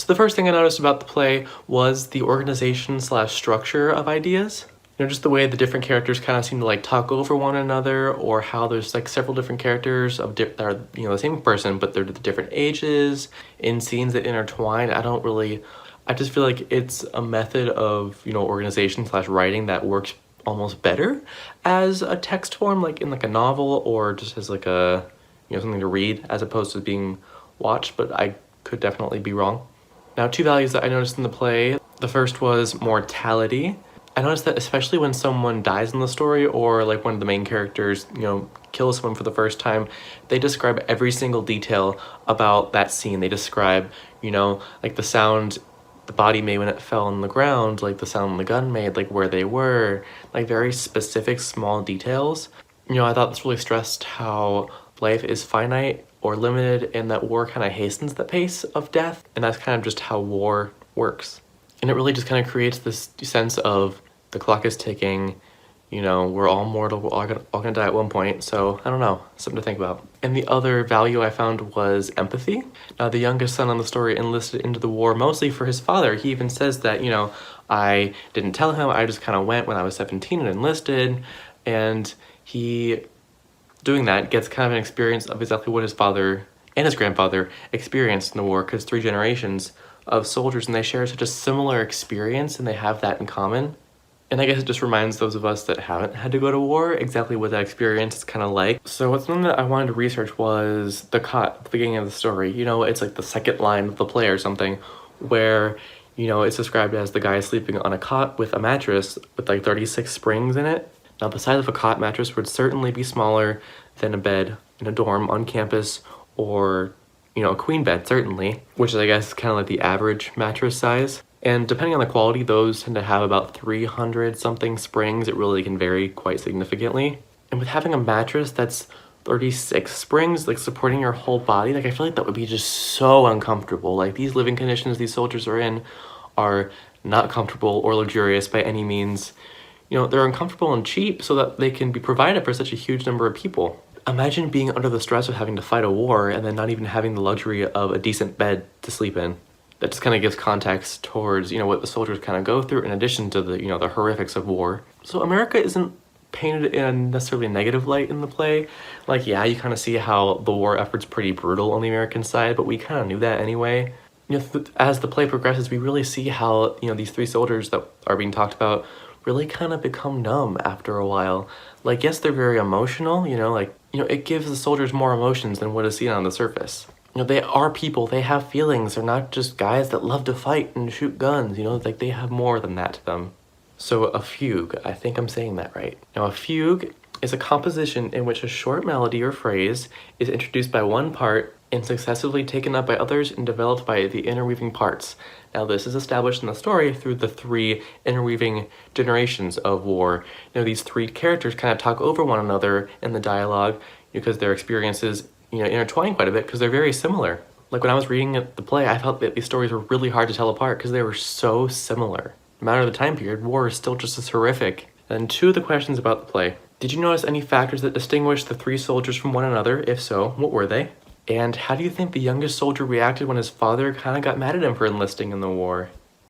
So the first thing I noticed about the play was the organization slash structure of ideas. You know, just the way the different characters kind of seem to like talk over one another, or how there's like several different characters that are, you know, the same person, but they're the different ages in scenes that intertwine. I just feel like it's a method of, you know, organization slash writing that works almost better as a text form, like in like a novel, or just as like a, you know, something to read as opposed to being watched, but I could definitely be wrong. Now, two values that I noticed in the play. The first was mortality. I noticed that especially when someone dies in the story, or like one of the main characters, you know, kills someone for the first time, they describe every single detail about that scene. They describe, you know, like the sound the body made when it fell on the ground, like the sound the gun made, like where they were, like very specific small details. You know, I thought this really stressed how life is finite or limited, and that war kind of hastens the pace of death, and that's kind of just how war works. And it really just kind of creates this sense of the clock is ticking, you know, we're all mortal, we're all gonna die at one point, so I don't know, something to think about. And the other value I found was empathy. Now, the youngest son on the story enlisted into the war mostly for his father. He even says that, you know, I didn't tell him, I just kind of went when I was 17 and enlisted, and he, doing that, gets kind of an experience of exactly what his father and his grandfather experienced in the war, because 3 generations of soldiers, and they share such a similar experience, and they have that in common. And I guess it just reminds those of us that haven't had to go to war exactly what that experience is kind of like. So what's something that I wanted to research was the cot at the beginning of the story. You know, it's like the second line of the play or something, where, you know, it's described as the guy sleeping on a cot with a mattress with like 36 springs in it. Now, the size of a cot mattress would certainly be smaller than a bed in a dorm on campus, or, you know, a queen bed, certainly, which is, I guess, kind of like the average mattress size. And depending on the quality, those tend to have about 300 something springs. It really can vary quite significantly. And with having a mattress that's 36 springs, like supporting your whole body, like I feel like that would be just so uncomfortable. Like, these living conditions these soldiers are in are not comfortable or luxurious by any means. You know, they're uncomfortable and cheap so that they can be provided for such a huge number of people. Imagine being under the stress of having to fight a war and then not even having the luxury of a decent bed to sleep in. That just kind of gives context towards, you know, what the soldiers kind of go through in addition to the, you know, the horrifics of war. So America isn't painted in a necessarily negative light in the play. Like, yeah, you kind of see how the war effort's pretty brutal on the American side, but we kind of knew that anyway. You know, as the play progresses, we really see how, you know, these 3 soldiers that are being talked about really kind of become numb after a while. Like, yes, they're very emotional, you know, like, you know, it gives the soldiers more emotions than what is seen on the surface. You know, they are people, they have feelings, they're not just guys that love to fight and shoot guns, you know, like they have more than that to them. So a fugue, I think I'm saying that right. Now, a fugue is a composition in which a short melody or phrase is introduced by one part and successively taken up by others and developed by the interweaving parts. Now, this is established in the story through the 3 interweaving generations of war. You know, these 3 characters kind of talk over one another in the dialogue because their experiences, you know, intertwine quite a bit because they're very similar. Like, when I was reading the play, I felt that these stories were really hard to tell apart because they were so similar. No matter the time period, war is still just as horrific. And 2 of the questions about the play. Did you notice any factors that distinguish the 3 soldiers from one another? If so, what were they? And how do you think the youngest soldier reacted when his father kind of got mad at him for enlisting in the war?